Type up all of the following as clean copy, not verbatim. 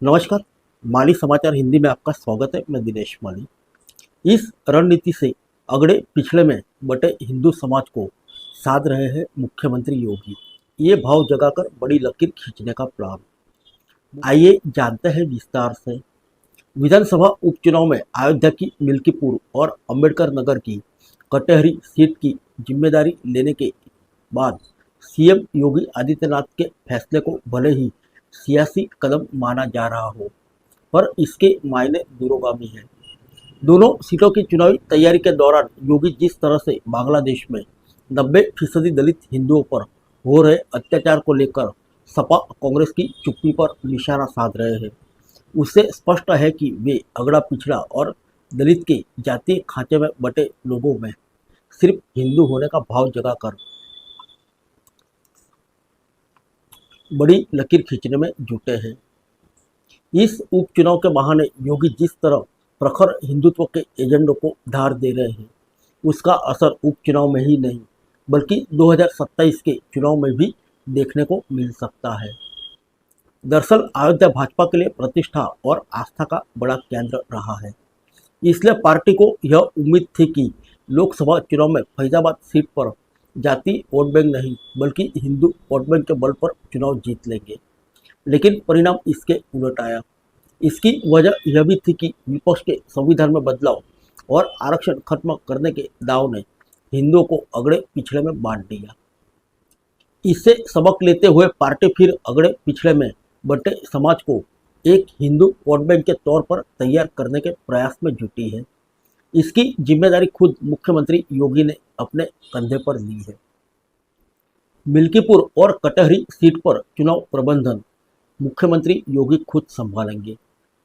नमस्कार। माली समाचार हिंदी में आपका स्वागत है। मैं दिनेश माली। इस रणनीति से अगड़े पिछड़े में बटे हिंदू समाज को साध रहे हैं मुख्यमंत्री योगी। ये भाव जगाकर बड़ी लकीर खींचने का प्लान। आइए जानते हैं विस्तार से। विधानसभा उपचुनाव में अयोध्या की मिल्कीपुर और अंबेडकर नगर की कटेहरी सीट की जिम्मेदारी लेने के बाद सीएम योगी आदित्यनाथ के फैसले को भले ही सियासी कदम माना जा रहा हो, पर इसके मायने दूरगामी हैं। दोनों सीटों की चुनावी तैयारी के दौरान योगी जिस तरह से बांग्लादेश में 90% दलित हिंदुओं पर हो रहे अत्याचार को लेकर सपा कांग्रेस की चुप्पी पर निशाना साध रहे हैं, उससे स्पष्ट है कि वे अगड़ा पिछड़ा और दलित के जातीय खांचे में बटे लोगों में सिर्फ हिंदू होने का भाव जगाकर बड़ी लकीर खींचने में जुटे हैं। इस उपचुनाव के बहाने योगी जिस तरह प्रखर हिंदुत्व के एजेंडों को धार दे रहे हैं, उसका असर उपचुनाव में ही नहीं बल्कि 2027 के चुनाव में भी देखने को मिल सकता है। दरअसल अयोध्या भाजपा के लिए प्रतिष्ठा और आस्था का बड़ा केंद्र रहा है, इसलिए पार्टी को यह उम्मीद थी कि लोकसभा चुनाव में फैजाबाद सीट पर जाति वोट बैंक नहीं बल्कि हिंदू वोट बैंक के बल पर चुनाव जीत लेंगे, लेकिन परिणाम इसके उलट आया। इसकी वजह यह भी थी कि विपक्ष के संविधान में बदलाव और आरक्षण खत्म करने के दाव ने हिंदुओं को अगड़े पिछड़े में बांट दिया। इससे सबक लेते हुए पार्टी फिर अगड़े पिछड़े में बटे समाज को एक हिंदू वोट बैंक के तौर पर तैयार करने के प्रयास में जुटी है। इसकी जिम्मेदारी खुद मुख्यमंत्री योगी ने अपने कंधे पर ली है। मिल्कीपुर और कटहरी सीट पर चुनाव प्रबंधन मुख्यमंत्री योगी खुद संभालेंगे।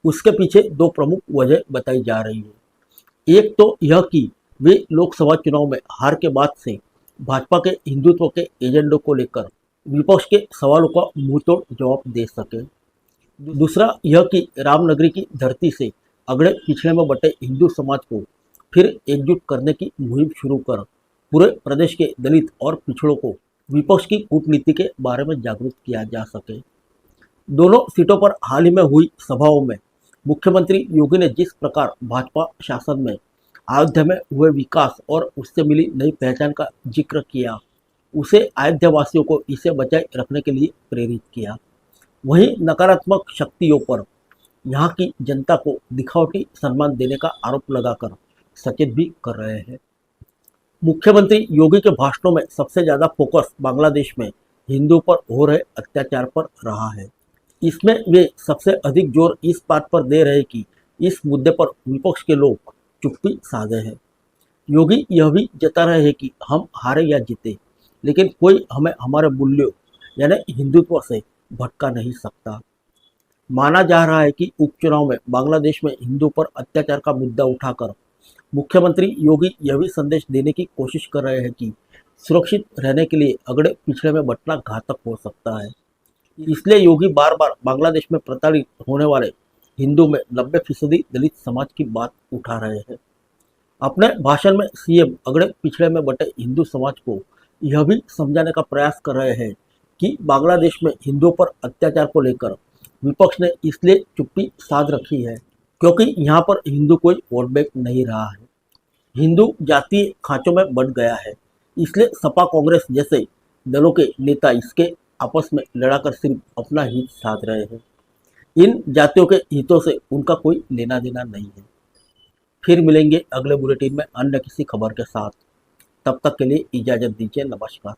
उसके पीछे दो प्रमुख वजह बताई जा रही है। एक तो यह कि वे लोकसभा चुनाव में हार के बाद से भाजपा के हिंदुत्व के एजेंडों को लेकर विपक्ष के सवालों का मुंहतोड़ जवाब दे सके। दूसरा यह कि रामनगरी की धरती से अगड़े पिछड़े में बटे हिंदू समाज को फिर एकजुट करने की मुहिम शुरू कर पूरे प्रदेश के दलित और पिछड़ों को विपक्ष की कूटनीति के बारे में जागरूक किया जा सके। दोनों सीटों पर हाल ही में हुई सभाओं में मुख्यमंत्री योगी ने जिस प्रकार भाजपा शासन में अयोध्या में हुए विकास और उससे मिली नई पहचान का जिक्र किया, उसे अयोध्या वासियों को इसे बचाए रखने के लिए प्रेरित किया। वहीं नकारात्मक शक्तियों पर यहाँ की जनता को दिखावटी सम्मान देने का आरोप लगाकर सचेत भी कर रहे हैं। मुख्यमंत्री योगी के भाषणों में सबसे ज़्यादा फोकस बांग्लादेश में हिंदुओं पर हो रहे अत्याचार पर रहा है। इसमें वे सबसे अधिक जोर इस बात पर दे रहे कि इस मुद्दे पर विपक्ष के लोग चुप्पी साधे हैं। योगी यह भी जता रहे हैं कि हम हारे या जीते, लेकिन कोई हमें हमारे मूल्यों यानी हिंदुत्व से भटका नहीं सकता। माना जा रहा है कि उपचुनाव में बांग्लादेश में हिंदू पर अत्याचार का मुद्दा उठाकर मुख्यमंत्री योगी यह भी संदेश देने की कोशिश कर रहे हैं कि सुरक्षित रहने के लिए अगड़े पिछड़े में बंटना घातक हो सकता है। इसलिए योगी बार बार बांग्लादेश में प्रताड़ित होने वाले हिंदू में 90% दलित समाज की बात उठा रहे हैं। अपने भाषण में सीएम अगड़े पिछड़े में बटे हिंदू समाज को यह भी समझाने का प्रयास कर रहे हैं कि बांग्लादेश में हिंदुओं पर अत्याचार को लेकर विपक्ष ने इसलिए चुप्पी साध रखी है क्योंकि यहाँ पर हिंदू कोई वोट बैंक नहीं रहा है। हिंदू जातीय खांचों में बंट गया है, इसलिए सपा कांग्रेस जैसे दलों के नेता इसके आपस में लड़ाकर सिर्फ अपना हित साध रहे हैं। इन जातियों के हितों से उनका कोई लेना देना नहीं है। फिर मिलेंगे अगले बुलेटिन में अन्य किसी खबर के साथ। तब तक के लिए इजाज़त दीजिए। नमस्कार।